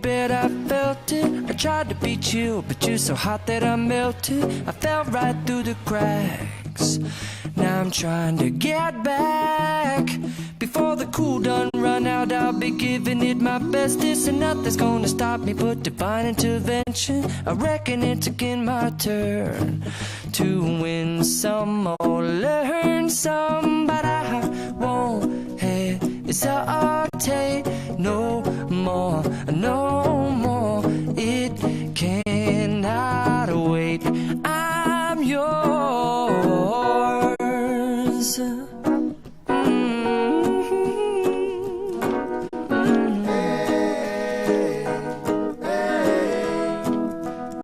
bet I felt it. I tried to beat you, but you're so hot that I melted. I fell right through the cracks. Now I'm trying to get back. Before the cool done run out, I'll be giving it my bestest, and nothing's gonna stop me but divine intervention. I reckon it's again my turn to win some or learn some, but I won't hesitate no more. No